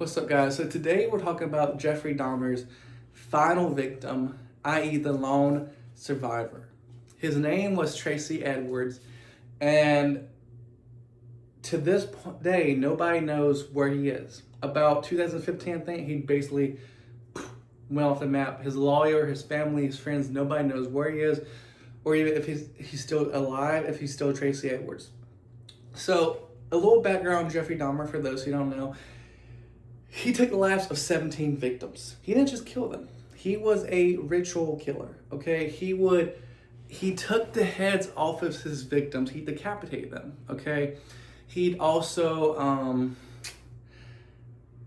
What's up, guys? So today we're talking about Jeffrey Dahmer's final victim, i.e., the lone survivor. His name was Tracy Edwards, and to this day, nobody knows where he is. About 2015, I think, he basically went off the map. His lawyer, his family, his friends, nobody knows where he is, or even if he's still alive, if he's still Tracy Edwards. So, a little background on Jeffrey Dahmer for those who don't know. He took the lives of 17 victims. He didn't just kill them. He was a ritual killer, okay? He took the heads off of his victims. He decapitated them, okay? He'd also,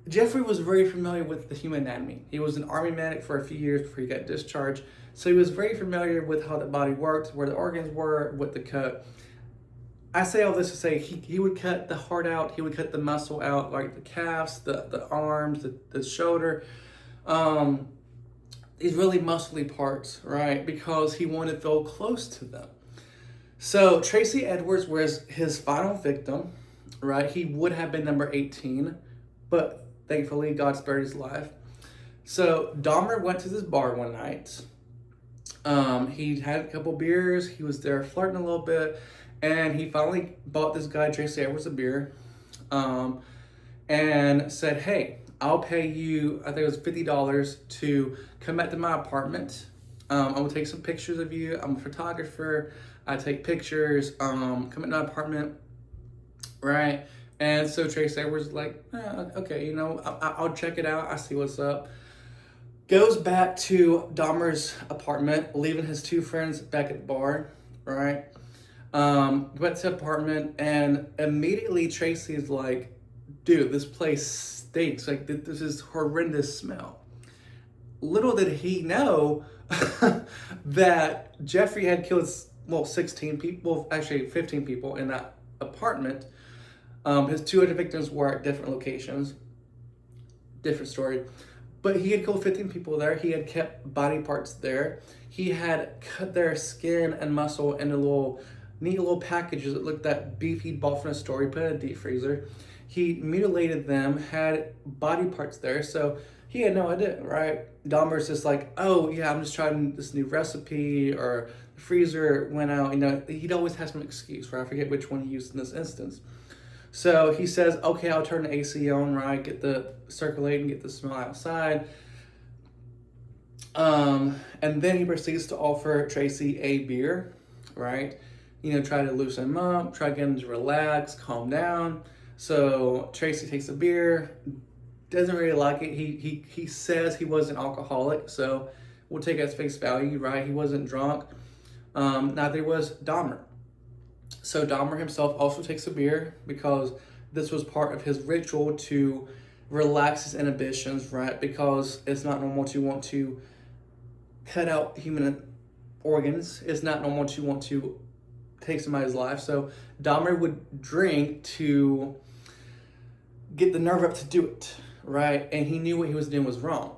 Jeffrey was very familiar with the human anatomy. He was an army medic for a few years before he got discharged. So he was very familiar with how the body worked, where the organs were, what to cut. I say all this to say he would cut the heart out, he would cut the muscle out, like the calves, the arms, the shoulder. These really muscly parts, right? Because he wanted to feel close to them. So Tracy Edwards was his final victim, right? He would have been number 18, but thankfully God spared his life. So Dahmer went to this bar one night. He had a couple beers, he was there flirting a little bit, and he finally bought this guy, Tracy Edwards, a beer, and said, hey, I'll pay you, I think it was $50 to come back to my apartment. I'm gonna take some pictures of you. I'm a photographer. I take pictures, come at my apartment, right? And so Tracy Edwards was like, okay, I'll check it out. I see what's up. Goes back to Dahmer's apartment, leaving his two friends back at the bar, right? Went to the apartment, and immediately Tracy's like, dude, this place stinks. Like, this is horrendous smell. Little did he know that Jeffrey had killed, 16 people, actually 15 people in that apartment. His two other victims were at different locations. Different story. But he had killed 15 people there. He had kept body parts there. He had cut their skin and muscle into neat little packages that looked that beef he'd bought from a store. He put it in a deep freezer. He mutilated them, had body parts there. So he had no idea, right? Dahmer's just like, oh yeah, I'm just trying this new recipe, or the freezer went out. He'd always have some excuse, right? I forget which one he used in this instance. So he says, okay, I'll turn the AC on, right? Get the circulating, get the smell outside. And then he proceeds to offer Tracy a beer, right? Try to loosen him up, try to get him to relax, calm down. So Tracy takes a beer, doesn't really like it. He says he was an alcoholic, so we'll take it as face value, right? He wasn't drunk. Neither was Dahmer. So Dahmer himself also takes a beer because this was part of his ritual to relax his inhibitions, right? Because it's not normal to want to cut out human organs. It's not normal to want to take somebody's life. So Dahmer would drink to get the nerve up to do it, right? And he knew what he was doing was wrong.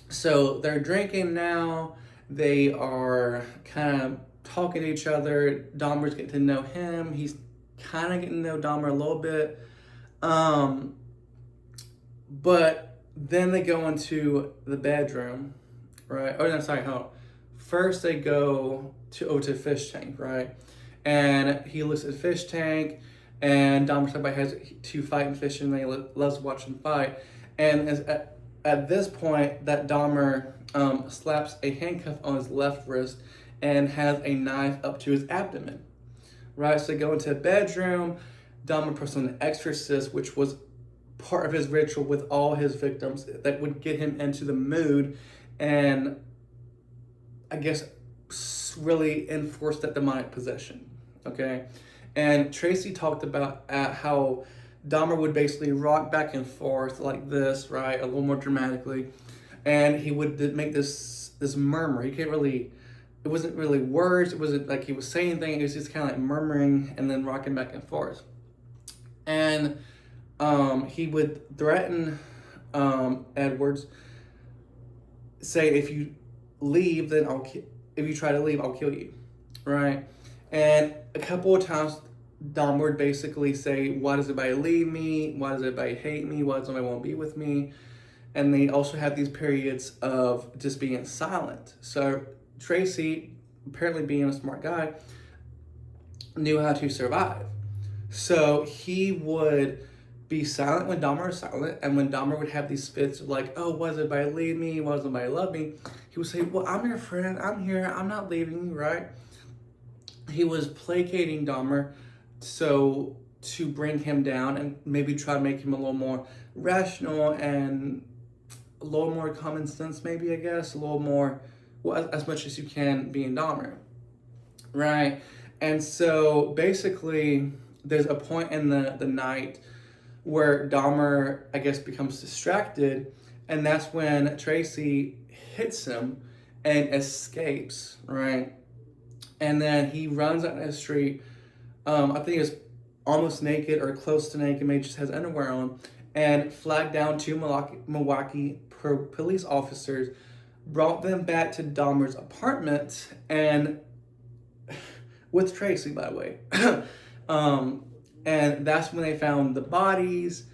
So they're drinking now. They are kind of talking to each other. Dahmer's getting to know him. He's kind of getting to know Dahmer a little bit. But then they go into the bedroom, right? Oh, no, sorry, hold on. First they go to fish tank, right? And he looks at the fish tank, and Dahmer somebody has to fight and fish, and he loves watching fight. And at this point, that Dahmer slaps a handcuff on his left wrist and has a knife up to his abdomen, right? So they go into the bedroom. Dahmer puts on an exorcist, which was part of his ritual with all his victims that would get him into the mood and, I guess, really enforce that demonic possession, okay? And Tracy talked about how Dahmer would basically rock back and forth like this, right, a little more dramatically, and he would make this murmur. It wasn't really words. It wasn't like he was saying anything. It was just kind of like murmuring and then rocking back and forth. And he would threaten Edwards, say, if you leave, then if you try to leave, I'll kill you, right? And a couple of times Dahmer would basically say, why does everybody leave me? Why does everybody hate me? Why does nobody want to be with me? And they also have these periods of just being silent. So Tracy, apparently being a smart guy, knew how to survive. So he would be silent when Dahmer was silent, and when Dahmer would have these fits of like, oh, why does everybody leave me? Why does nobody love me? He would say, well, I'm your friend. I'm here. I'm not leaving you, right? He was placating Dahmer so to bring him down and maybe try to make him a little more rational and a little more common sense, maybe, I guess, a little more, well, as much as you can being Dahmer, right? And so basically, there's a point in the night where Dahmer, I guess, becomes distracted, and that's when Tracy hits him and escapes, right? And then he runs out in the street. I think it's almost naked or close to naked, maybe just has underwear on, and flagged down two Milwaukee police officers, brought them back to Dahmer's apartment, and with Tracy, by the way. And that's when they found the bodies,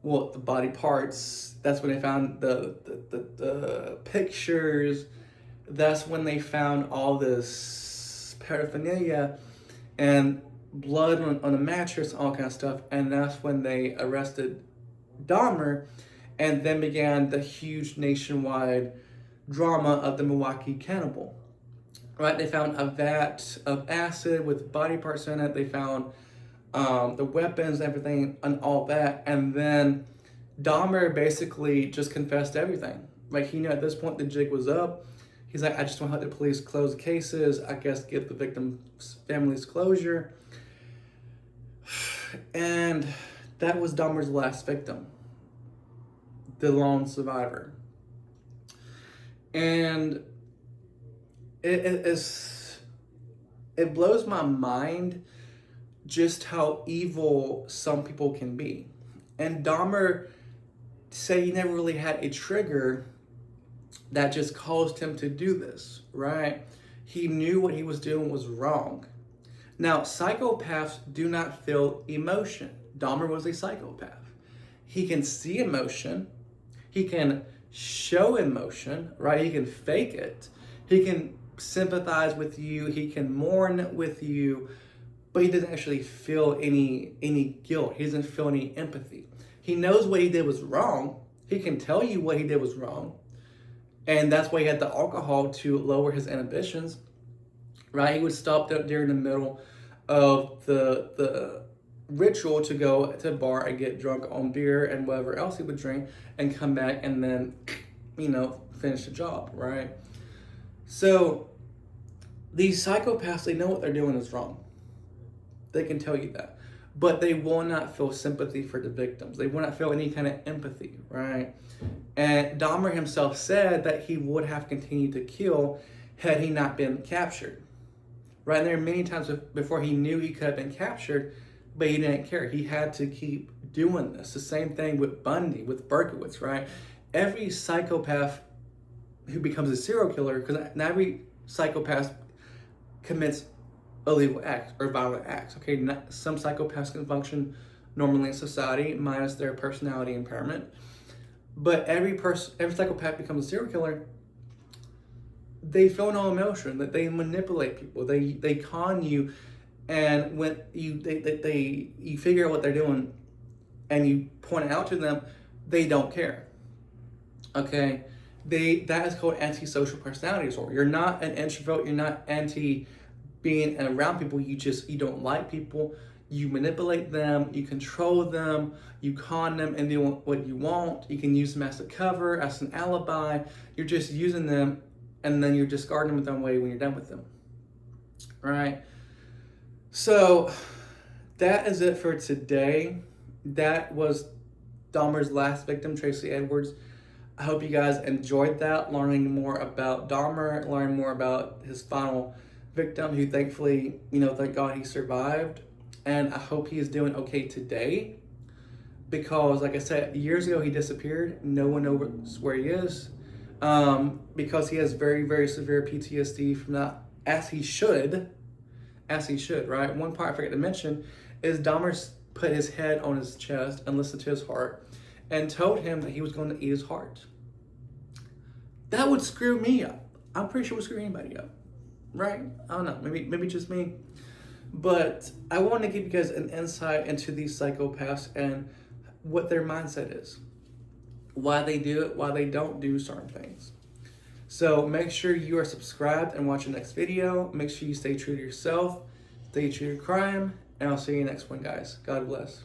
well, the body parts. That's when they found the pictures. That's when they found all this paraphernalia and blood on a mattress, all kind of stuff. And that's when they arrested Dahmer, and then began the huge nationwide drama of the Milwaukee cannibal. Right? They found a vat of acid with body parts in it. They found the weapons, everything, and all that. And then Dahmer basically just confessed everything. Like, he knew at this point the jig was up. He's like, I just want to help the police close cases, I guess give the victims' families closure. And that was Dahmer's last victim, the lone survivor. And it blows my mind just how evil some people can be. And Dahmer say he never really had a trigger that just caused him to do this, right? He knew what he was doing was wrong. Now, psychopaths do not feel emotion. Dahmer was a psychopath. He can see emotion. He can show emotion, right? He can fake it. He can sympathize with you. He can mourn with you, but he doesn't actually feel any guilt. He doesn't feel any empathy. He knows what he did was wrong. He can tell you what he did was wrong. And that's why he had the alcohol to lower his inhibitions, right? He would stop during the middle of the ritual to go to a bar and get drunk on beer and whatever else he would drink and come back and then, finish the job, right? So these psychopaths, they know what they're doing is wrong. They can tell you that. But they will not feel sympathy for the victims. They will not feel any kind of empathy, right? And Dahmer himself said that he would have continued to kill had he not been captured, right? And there are many times before he knew he could have been captured, but he didn't care. He had to keep doing this. The same thing with Bundy, with Berkowitz, right? Every psychopath who becomes a serial killer, because not every psychopath commits illegal acts or violent acts, okay? Some psychopaths can function normally in society, minus their personality impairment. But every psychopath becomes a serial killer, they feel no emotion, that they manipulate people, they con you, and when you figure out what they're doing and you point it out to them, they don't care. Okay? That is called antisocial personality disorder. You're not an introvert, you're not anti being around people, you don't like people, you manipulate them, you control them, you con them and do what you want. You can use them as a cover, as an alibi. You're just using them, and then you're discarding them with them way when you're done with them. Right? So that is it for today. That was Dahmer's last victim, Tracy Edwards. I hope you guys enjoyed that, learning more about Dahmer, learning more about his final victim, who thankfully, thank God he survived. And I hope he is doing okay today, because like I said, years ago he disappeared. No one knows where he is, because he has very, very severe PTSD from that, as he should, right? One part I forgot to mention is Dahmer put his head on his chest and listened to his heart and told him that he was going to eat his heart. That would screw me up. I'm pretty sure it would screw anybody up. Right? I don't know. Maybe just me. But I want to give you guys an insight into these psychopaths and what their mindset is. Why they do it, why they don't do certain things. So make sure you are subscribed and watch the next video. Make sure you stay true to yourself, stay true to crime, and I'll see you next one, guys. God bless.